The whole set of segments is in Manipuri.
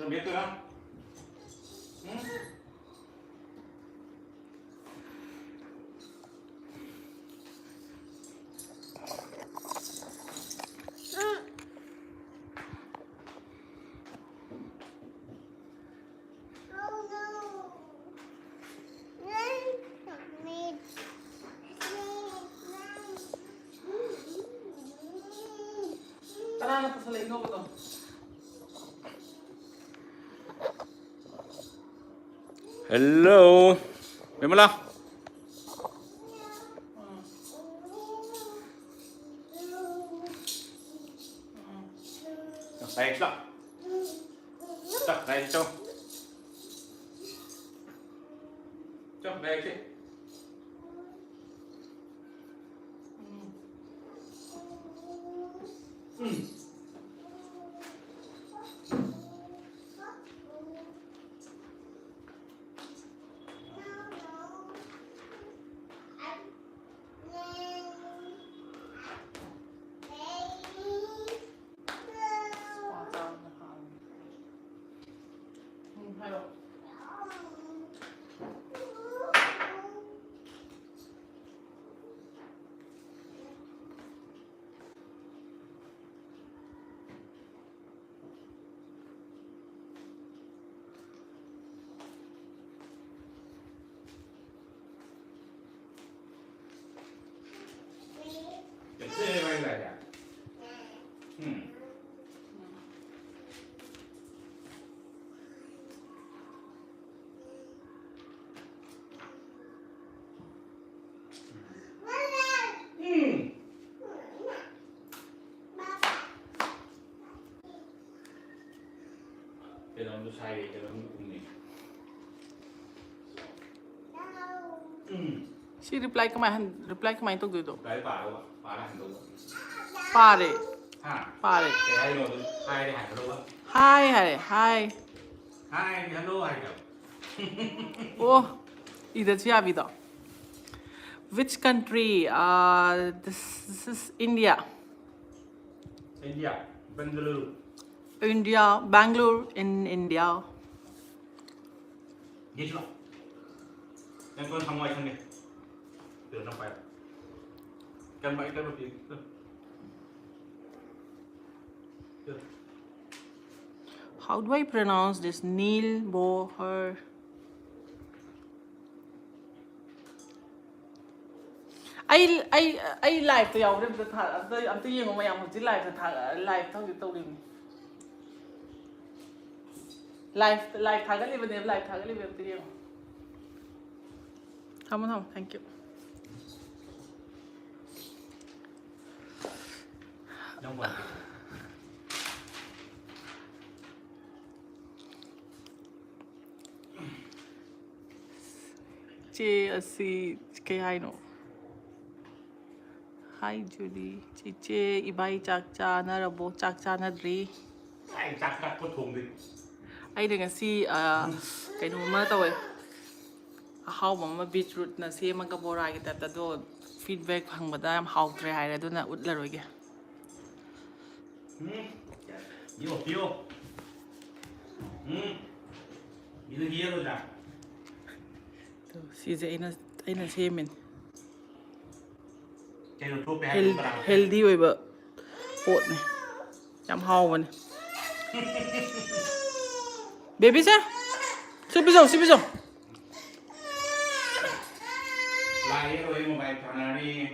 Cho biết tôi không? Tara na po sa lino ko to. Hello. May mala. Baik lah. Tak, baik tu. Cok, baik sih. Ini main aja. Cái đó nó sai cái đó nó cũng này. She reply ke mai tu gitu. Cái bà đâu ạ? Bà đang đâu ạ? Pare. Ha. Pare. Cái hai nó hai đi hành đâu ạ? Hi hai hai. Hai đi hello hai đâu? Oh, इधर से अभी तो. Which country? This is India. India, Bengaluru. India, Bangalore in India. Gì chưa? Em con thằng ngoài thằng này. Từ năm phải. Cầm bẫy cái một tí. How do I pronounce this? Neil Boher. I live ตัวอย่างเรื่องจะถ่ายอันตัวยังมาอย่างผมจะไลฟ์จะถ่ายไลฟ์เท่าอยู่ตัวนึงไลฟ์ถ่ายกันเลยวันนี้ไลฟ์ถ่ายกันเลยวันนี้ทำ thank you น้องบอล Asi kaya no. Hi Judy. Chiche ibay chakcha na rabo chakcha na dri. Ai chắc chắc có thùng đi. Ai dengan si kay no ma taw eh. How mama beetroot na si magkabora kita ta do feedback phang badam how try hai do na ut la roi ge. Vô vô. Đi được kia rồi nè. Si je ina semen. Cái đồ thuốc bé Healthy oi ba. Pot ne. Jam how man. Baby sa? Sipi so. Lại rồi một bài thằng nào đi.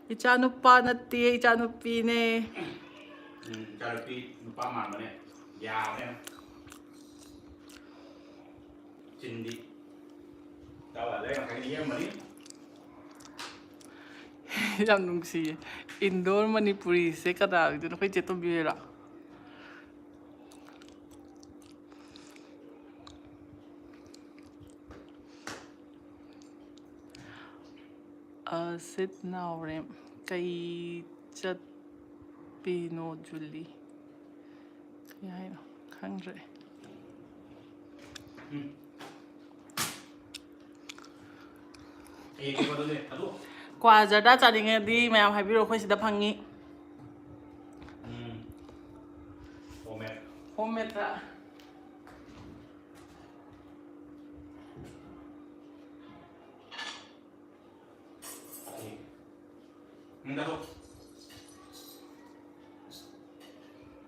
Ichanupa na tiye, ichanupi ne. Cho được đi, ba màn mà này. Già đấy. Trình đi. Đâu là đây là cái gì em mà đi. Yang nung si Indor Manipuri se kada itu nak kerja tu biar. Sit now rem kay chat pino Julie. Kaya ay no, hungry. Cái gì có đây, alo. กว่าจะได้จัดยังไงดีแมวให้พี่โรคุยสิดพังงี้ homemade Nâng thôi.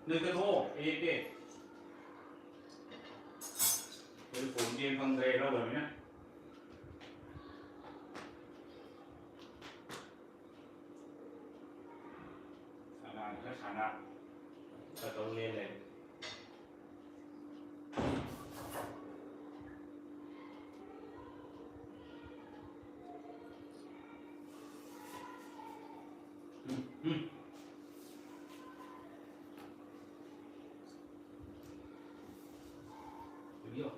Nâng thôi. Ê. Tôi phun trên phân rê đó rồi nhé. Sana. Tôi lên lên. Được chưa?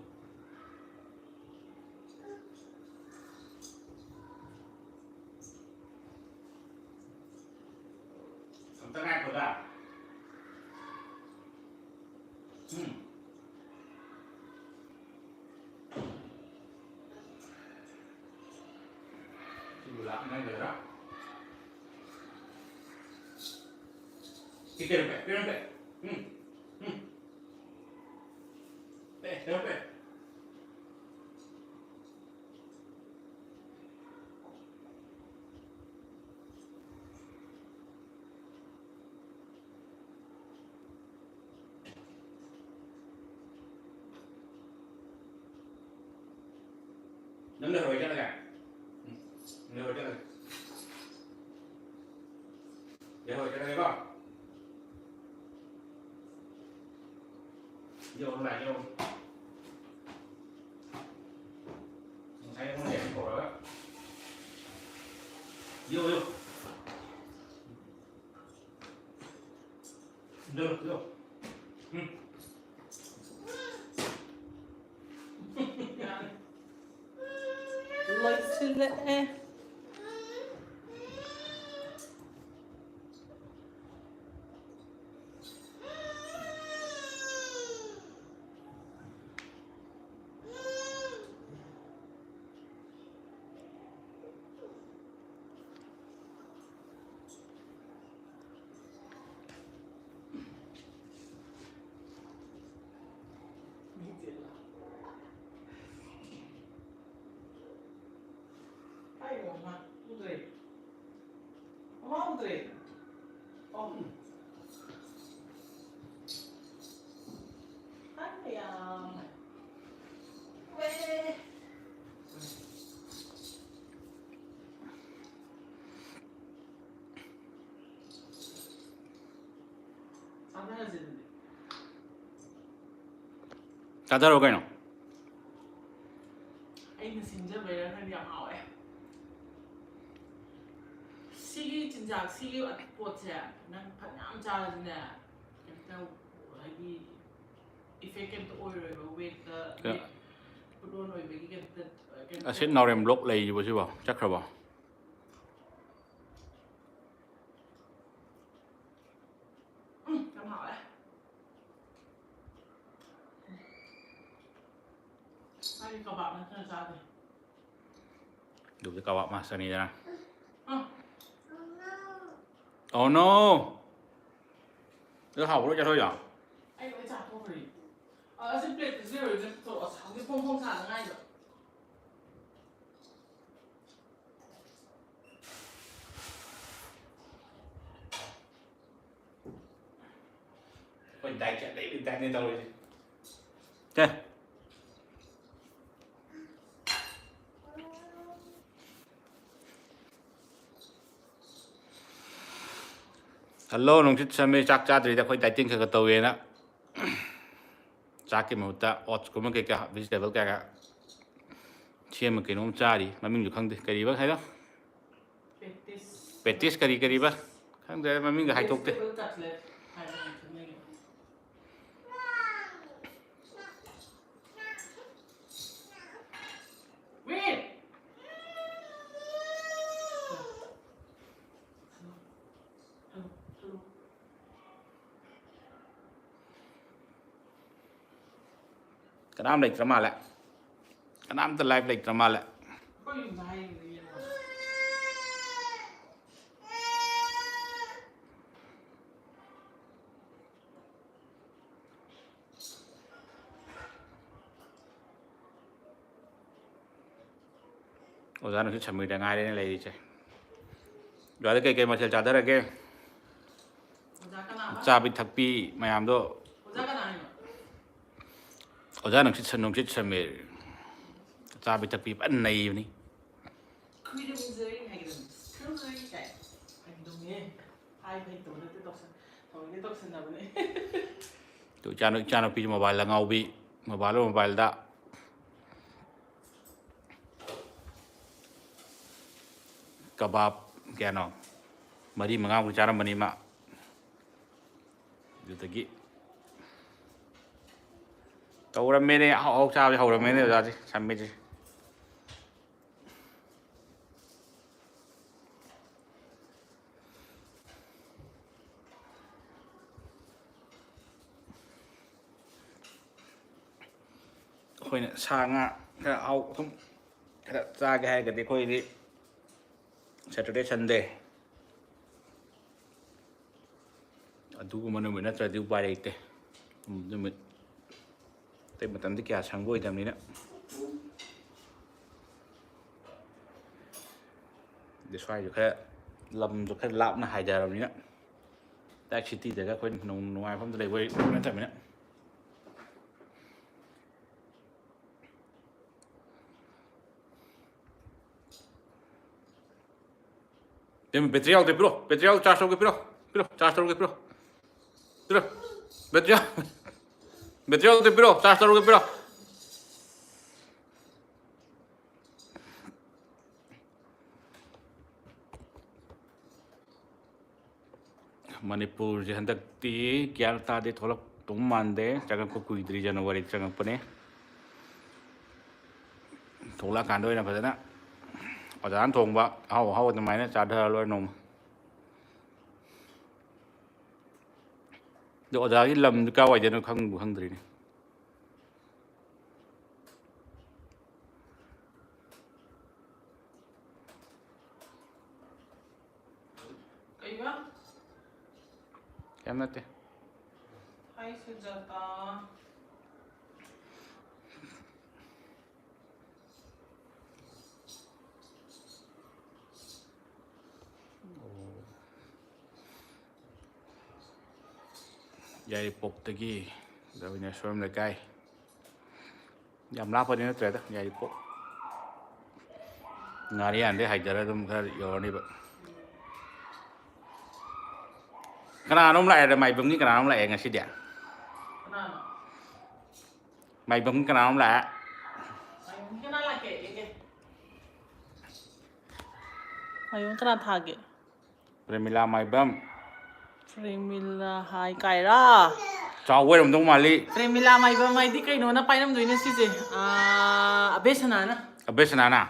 Chúng ta ngay của ta. Chịu lắm ngay rồi đó. Cái kia được vậy. Đây, được vậy. Nâng được rồi cho này. Nâng rồi cho này. Để hồi cho đây không? Vô lại vô. Thấy không để cổ đó. Vô. Vô. Lôi sư lệ. 가자로 가요. Anh xin cho về là điểm hỏi 시기 진짜 시기 왔지 난 그냥 자는데 일단 여기 effect to oil with the put on oil begin the Axit nào em lốc lì gì chứ bảo chắc rồi bảo. em hỏi ai các bạn nó chơi sao thì Đủ cho các bạn mà sao này ra. Oh no. Nó học nó cho thôi nhở? anh phải trả không phải xin plate thì zero thì tổ sáu cái không trả được ngay rồi Mình tay chạy đấy mình tay lên đâu rồi. Chơi. Hello, nung chit sa may chak chat rita khoi dieting ka kataw na. Chak ke muta oats ko man ke ka vegetable ka chem ke nom chari maming ju khang de kari ba khai đó. Petis kari ba khang de maming ga hai tok de. Cái đám lịch drama lại. Cái đám từ live lịch drama lại. ꯑꯣꯖꯥꯅꯁꯨ ꯁꯝꯃꯤꯗ ꯉꯥꯏꯔꯦꯅ ꯂꯩꯔꯤꯁꯦ ꯑꯗꯨꯋꯥꯏꯗ ꯀꯩꯀꯩ ꯃꯊꯦꯜ ꯆꯥꯊꯔꯒꯦ ꯑꯣꯖꯥ ꯀꯅꯥꯕ ꯆꯥꯕꯤ ꯊꯛꯄꯤ ꯃꯌꯥꯝꯗꯣ ꯑꯣꯖꯥ ꯀꯅꯥ ꯍꯥꯏꯅꯣ ꯑꯣꯖꯥ ꯅꯨꯡꯁꯤꯠ ꯁꯝꯃꯤꯔ ꯆꯥꯕꯤ ꯊꯛꯄꯤ ꯐꯖꯅ ꯅꯩꯕꯅꯤ ꯈꯨꯏꯔꯨꯝꯖꯔꯤ ꯍꯥꯏꯒꯗꯕꯅꯤ ꯈꯨꯔꯨꯝꯖꯔꯤ ꯀꯥꯏ ꯍꯥꯏꯒꯗꯧꯅꯦ ꯍꯥꯏꯕ ꯍꯩꯇꯕ ꯅꯠꯇꯦ ꯊꯑꯣꯏꯅ ꯇꯧꯁꯟꯅꯕꯅꯦ ꯏꯆꯥꯅꯨꯄꯤꯁꯨ ꯃꯣꯕꯥꯏꯜꯗ ꯉꯥꯎꯕꯤ ꯃꯣꯕꯥꯏꯜꯗ ꯀꯕꯥꯞ ꯀꯌꯥꯅꯣ 4-5 ꯆꯥꯔꯝꯕꯅꯤ ꯃꯥ ꯑꯗꯨꯗꯒꯤ ꯇꯧꯔꯝꯃꯦꯅꯦ ꯑꯍꯥꯎ ꯆꯥꯕꯁꯦ ꯍꯧꯔꯝꯃꯦꯅꯦ ꯑꯣꯖꯥꯁꯦ ꯁꯝꯃꯤꯁꯦ ꯑꯩꯈꯣꯏꯅ ꯁꯥ ꯉꯥ ꯈꯔ ꯑꯍꯥꯎ ꯈꯔ ꯆꯥꯒꯦ ꯍꯥꯏꯔꯒꯗꯤ ꯑꯩꯈꯣꯏꯗꯤ ꯁꯦꯇꯔꯗꯦ ꯁꯟꯗꯦ ꯑꯗꯨꯒꯨꯝꯕ ꯅꯨꯃꯤꯠ ꯅꯠꯇ꯭ꯔꯗꯤ ꯎꯄꯥꯏ ꯂꯩꯇꯦ ꯅꯨꯃꯤꯠ ꯑꯇꯩ ꯃꯇꯝꯗꯤ ꯀꯌꯥ ꯁꯪꯕ ꯑꯣꯏꯗꯕꯅꯤꯅ ꯁ꯭ꯋꯥꯏꯁꯨ ꯈꯔ ꯂꯝꯁꯨ ꯈꯔ ꯂꯥꯞꯅ ꯍꯥꯏꯊꯔꯕꯅꯤꯅ ꯗꯥꯏꯔꯦꯛ ꯁꯤꯇꯤꯗꯒ ꯑꯩꯈꯣꯏ ꯅꯨꯡꯉꯥꯏꯕ ꯃꯐꯝꯗ ꯂꯩꯕ ꯅꯠꯇꯕꯅꯤ나 ꯕꯦꯇ꯭ꯔꯤ ꯌꯥꯎꯗ꯭ꯔꯦ ꯄꯤꯔꯣ ꯕꯦꯇ꯭ꯔꯤ ꯌꯥꯎꯗ꯭ꯔꯦ ꯆꯥꯔꯖ ꯇꯧꯒꯦ ꯄꯤꯔꯣ ꯆꯥꯔꯖ ꯇꯧꯒꯦ ꯄꯤꯔꯣ ꯕꯦꯇ꯭ꯔꯤ ꯌꯥꯎꯗ꯭ꯔꯦ ꯄꯤꯔꯣ ꯆꯥꯔꯖ ꯇꯧꯒꯦ ꯄꯤꯔꯣ ꯃꯅꯤꯄꯨꯔꯁꯦ ꯍꯟꯗꯛꯇꯤ ꯒ꯭ꯌꯥꯟ ꯇꯥꯗꯦ ꯊꯣꯛꯂꯛꯇꯧ ꯃꯥꯟꯗꯦ ꯆꯪꯉꯛꯄ ꯀꯨꯏꯗ꯭ꯔꯤ ꯖꯅꯋꯥꯔꯤ ꯆꯪꯉꯛꯄꯅꯦ ꯊꯣꯛꯂꯛꯑꯀꯥꯟꯗ ꯑꯣꯏꯅ ꯐꯖꯅ ꯑꯣꯖꯥꯅ ꯊꯣꯡꯕ ꯑꯍꯥꯎ ꯑꯗꯨꯃꯥꯏꯅ ꯆꯥꯊꯔ ꯂꯣꯏꯔꯦ ꯅꯣꯡꯃ ꯑꯗꯣ ꯑꯣꯖꯥꯒꯤ ꯂꯝꯗꯨ ꯀꯥꯏꯋꯥꯏꯗꯅꯣ ꯈꯪꯕꯨ ꯈꯪꯗ꯭ꯔꯤꯅꯦ ꯀꯩꯕ ꯀꯩꯝ ꯅꯠꯇꯦ ꯍꯥꯏ ꯁꯨꯖꯥꯇꯥ ꯌꯥꯏꯔꯤꯄꯣꯛꯇꯒꯤ ꯗꯕꯤꯅꯦꯁꯣꯔꯝ ꯂꯩꯀꯥꯏ ꯌꯥꯝ ꯂꯥꯞꯄꯗꯤ ꯅꯠꯇ꯭ꯔꯦꯗ ꯌꯥꯏꯔꯤꯄꯣꯛ ꯉꯥꯔꯤꯌꯥꯟꯗꯩ ꯍꯥꯏꯊꯔ ꯑꯗꯨꯝ ꯈꯔ ꯌꯧꯔꯅꯤꯕ ꯀꯅꯥꯅꯣꯝ ꯂꯥꯛꯑꯦꯗ ꯃꯥꯏꯕꯝꯒꯤ ꯀꯅꯥꯅꯣꯝ ꯂꯥꯛꯑꯦ ꯉꯁꯤꯗꯤ ꯀꯅꯥꯅꯣ ꯃꯥꯏꯕꯝꯒꯤ ꯀꯅꯥꯅꯣꯝ ꯂꯥꯛꯑꯦ ꯃꯥꯏꯕꯝꯒꯤ ꯀꯅꯥ ꯂꯥꯛꯀꯦ ꯌꯦꯡꯒꯦ ꯃꯥꯏꯕꯝ ꯀꯅꯥ ꯊꯥꯒꯦ ꯄ꯭ꯔꯦꯃꯤꯂꯥ ꯃꯥꯏꯕꯝ ꯄ꯭ꯔꯦꯃꯤꯂꯥ ꯍꯥꯏ ꯀꯥꯏꯔꯥ ꯆꯥꯎꯕ ꯑꯣꯏꯔꯝꯗꯧ ꯃꯥꯜꯂꯤ ꯄ꯭ꯔꯦꯃꯤꯂꯥ ꯃꯥꯏꯕꯝ ꯍꯥꯏꯗꯤ ꯀꯩꯅꯣꯅ ꯄꯥꯏꯔꯝꯗꯣꯏꯅꯦ ꯁꯤꯁꯦ ꯑꯕꯦꯁꯅꯥꯅ ꯑꯕꯦꯁꯅꯥꯅ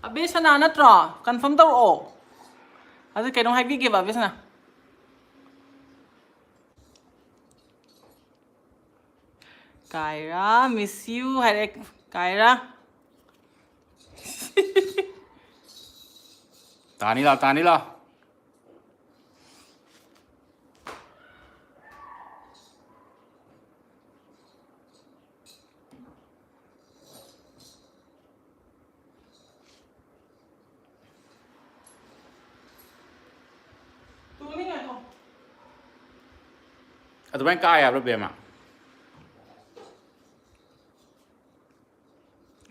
ꯑꯕꯦꯁꯅꯥ ꯅꯠꯇ꯭ꯔꯣ ꯀꯟꯐꯥꯔꯝ ꯇꯧꯔꯛꯑꯣ ꯑꯗꯨ ꯀꯩꯅꯣꯝ ꯍꯥꯏꯕꯤꯒꯦꯕ ꯑꯕꯦꯁꯅꯥ ꯀꯥꯏꯔꯥ ꯃꯤꯁ ꯌꯨ ꯍꯥꯏꯔꯛꯑꯦ ꯀꯥꯏꯔꯥ ꯇꯥꯅꯤ ꯂꯥꯎ ꯑꯗꯨꯃꯥꯏꯅ ꯀꯥ ꯌꯥꯕ꯭ꯔꯥ ꯕꯦꯝꯃ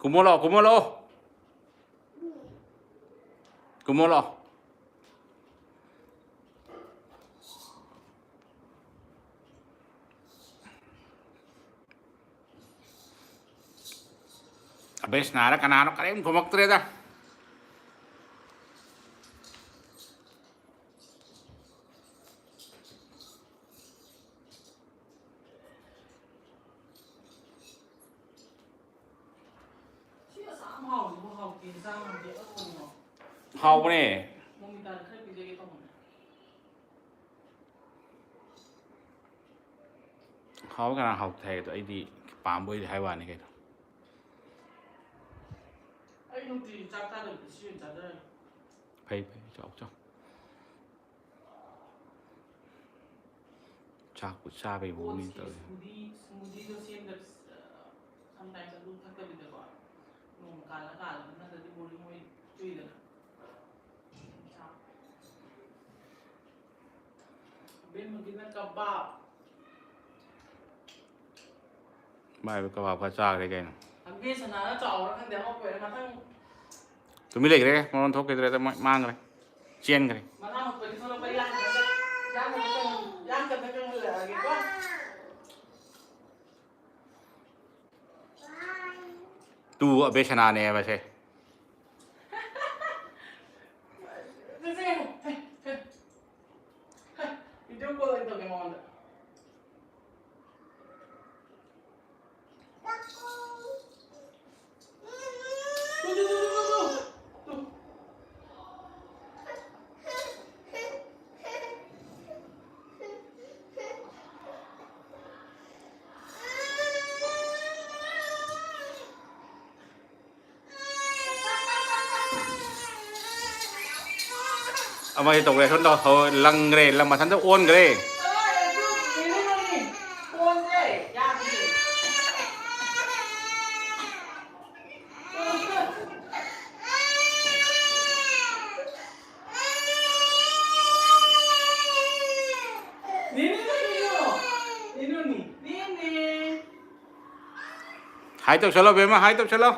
ꯀꯨꯝꯃꯣ ꯂꯥꯛꯑꯣ ꯑꯕꯦꯁꯅꯥꯔ ꯀꯅꯥꯅꯣ ꯀꯔꯤꯝ ꯈꯨꯝꯃꯛꯇ꯭ꯔꯦꯗ ꯍꯥꯎꯕꯅꯦ ꯍꯥꯎꯕ ꯀꯅꯥ ꯍꯥꯎꯇꯦ ꯍꯥꯏꯒꯦꯗꯣ ꯑꯩꯗꯤ ꯄꯥꯝꯕ ꯑꯣꯏꯗꯤ ꯍꯥꯏ ꯋꯥꯅꯤ ꯀꯩꯅꯣ ꯑꯩ ꯅꯨꯡꯇꯤꯒꯤ ꯆꯥꯛ ꯆꯥꯗꯕꯤ ꯁꯤ ꯑꯣꯏꯅ ꯆꯥꯖꯔꯒꯦ ꯐꯩ ꯆꯥꯎ ꯆꯥꯕꯩ ꯃꯑꯣꯡꯅꯤ ꯇꯧꯔꯤ 스무디도 ꯁꯦꯝꯗ sometimes ꯑꯗꯨꯝ ꯊꯛꯇꯕꯤꯗꯀꯣ ꯅꯣꯡꯃ ꯀꯥꯜꯂꯒ ꯅꯠꯇ꯭ꯔꯗꯤ ꯕꯣꯔꯤꯡ ꯑꯣꯏ ꯆꯨꯏꯗꯅ ꯕꯦꯟꯃꯒꯤꯅ ꯀꯕꯥꯕ ꯃꯥꯏꯕ ꯀꯕꯥꯕ ꯈꯔ ꯆꯥꯈ꯭ꯔꯦ ꯀꯩꯅꯣ ꯈꯪꯗꯦ ꯁꯅꯥꯅ ꯆꯥꯎꯔ ꯈꯪꯗꯦ ꯑꯃ ꯑꯣꯏꯔꯦ ꯃꯊꯪ ꯇꯨꯃꯤꯟ ꯂꯩꯈ꯭ꯔꯦ ꯃꯔꯣꯟ ꯊꯣꯛꯈꯤꯗ꯭ꯔꯦꯗ ꯃꯥꯡꯈ꯭ꯔꯦ ꯆꯦꯟꯈ꯭ꯔꯦ ꯃꯅꯥ ꯍꯨꯠꯄꯗꯤ ꯊꯣꯛꯂꯛꯄ ꯌꯥꯝ ꯀꯟꯅ ꯀꯪꯍꯜꯂꯛꯑꯒꯦꯀꯣ ꯇꯨ ꯑꯕꯦꯁꯅꯥꯅꯦꯕꯁꯦ ꯚꯤꯗꯤꯑꯣ ꯀꯣꯜ ꯑꯣꯏꯅ ꯇꯧꯒꯦ ꯃꯉꯣꯟꯗ ꯑꯃ ꯇꯧꯈ꯭ꯔꯦ ꯁꯣꯝꯗ ꯂꯪꯈ꯭ꯔꯦ ꯂꯪ ꯃꯊꯟꯇ ꯑꯣꯟꯈ꯭ꯔꯦ ꯍꯥꯏ ꯇꯧꯁꯜꯂꯣ ꯕꯦꯝꯃ ꯍꯥꯏ ꯇꯧꯁꯜꯂꯣ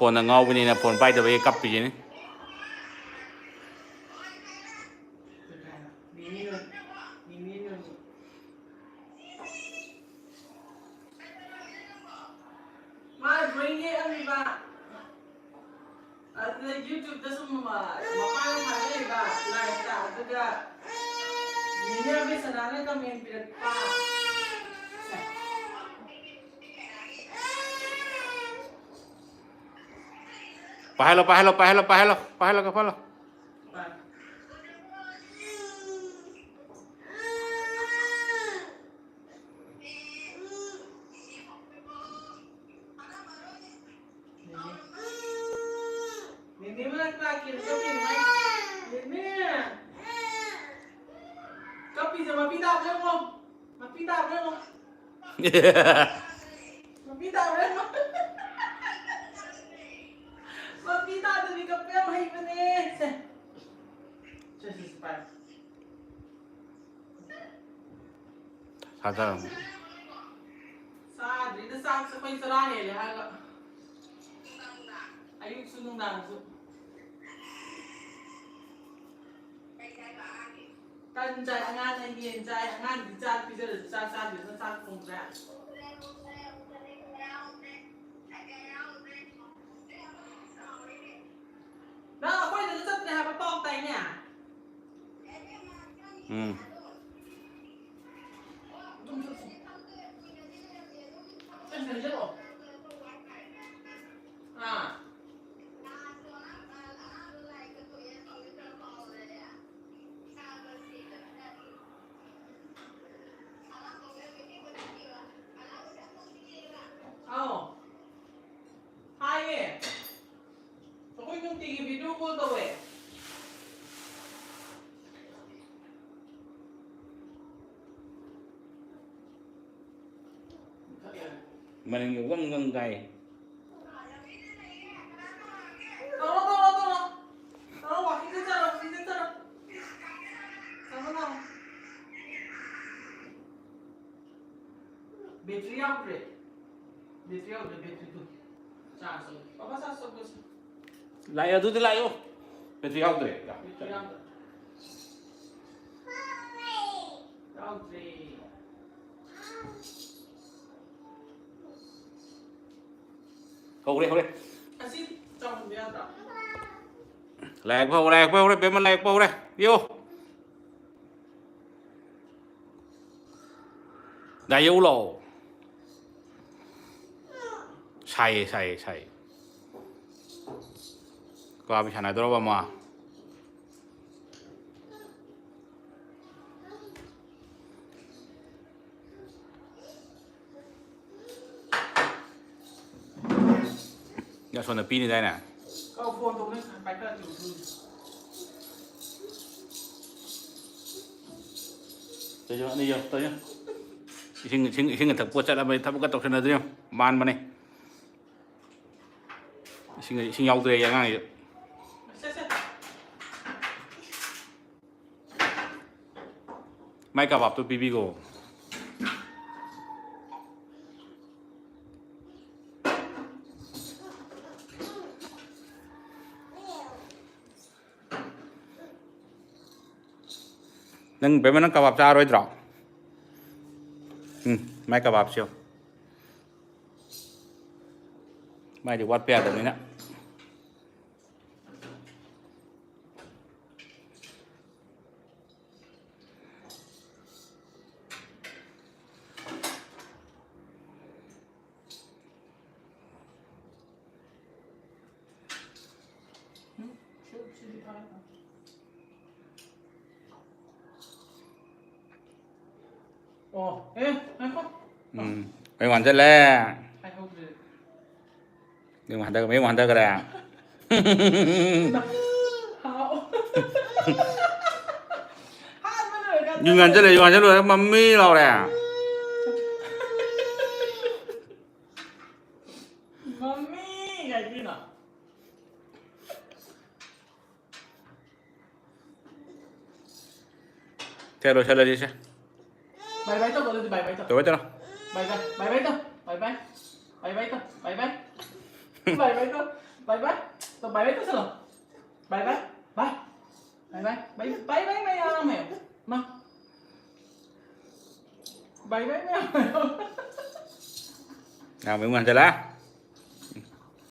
ꯐꯣꯟꯅ ꯉꯥꯎꯕꯅꯤꯅ ꯐꯣꯟ ꯄꯥꯏꯗꯕꯒꯤ ꯀꯞꯄꯤꯁꯤꯅꯤ ꯌꯨꯇ꯭ꯌꯨꯕꯇ ꯁꯨꯝ ꯃꯄꯥꯟ ꯊꯥꯒꯠꯂꯤꯕ ꯂꯥꯏꯐꯇ ꯑꯗꯨꯒ ꯃꯤꯅ ꯁꯅꯥꯅ ꯀꯃꯦꯟ ꯄꯤꯔꯛꯄ ꯄꯥꯏꯍꯜꯂꯣ ꯀꯞꯍꯜꯂꯣ 사자랑 ꯆꯥꯗ꯭ꯔꯤꯗ ꯆꯥꯛꯁꯨ ꯑꯩꯈꯣꯏ ꯆꯔꯥ ꯍꯦꯜꯂꯦ ꯍꯥꯏꯔꯒ ꯑꯌꯨꯛꯁꯨ ꯅꯨꯡꯗꯥꯡꯁꯨ ꯇꯟ ꯆꯥꯏ ꯑꯉꯥꯡꯅ ꯌꯦꯟ ꯆꯥꯏ ꯑꯉꯥꯡꯗꯤ ꯆꯥꯛ ꯄꯤꯖꯔꯁꯨ ꯆꯥꯛ ꯆꯥꯗ꯭ꯔꯤꯗꯅ ꯆꯥꯛ ꯊꯣꯡꯗ꯭ꯔꯦ ꯅꯪ ꯑꯩꯈꯣꯏꯗꯁꯨ ꯆꯠꯇ꯭ꯔꯦ ꯍꯥꯏꯕ ꯄꯥꯎ ꯇꯥꯏꯅꯦ 하이에 저거 좀 되게 비디오 콜 더 왜? mình quăng gầy 배터리 아웃그래 배터리 아웃그래 배터리 두 자, 봐봐 샀어 그래서 lại tôi lại ô cái gì không rồi 배터리 아웃 아웃그래 không đây 다시 좀 미안하다 lẹt vào đây bên mình lẹt vào đây vô đại yêu lộ say qua bị thằng này tôi mà nhà xuân là pin đây nè có phone tôi mới phải cái chủ tới chưa đi chưa tới nhá xin người thật buat chắc là mày thắp cái tóc trên đây man mà này xin nhau tươi yang ngay mai cả bắp tôi pipi go nâng bé nâng kebab cha rồi đó mai kebab siêu mai thì quát bè được đấy nè Ồ, ê, anh không? mấy hoàn rất là Anh không được. nhưng mà mấy hoàn rất là Hảo. Hát mới đượcกัน nhưng hoàn rất là mami nào nè Mami kayak gini lah. theo rồi đi xe Bye bye tuh, boleh di bye bye tuh. tôi biết đâu Bye bye, bye bye tuh, bye bye, bye bye tuh, bye bye, bye bye tuh, bye bye, tuh bye bye tuh selalu. Bye bye, bye, bye bye, bye bye bye mày mày, mà. Bye bye mày. nào mấy hoàn rất là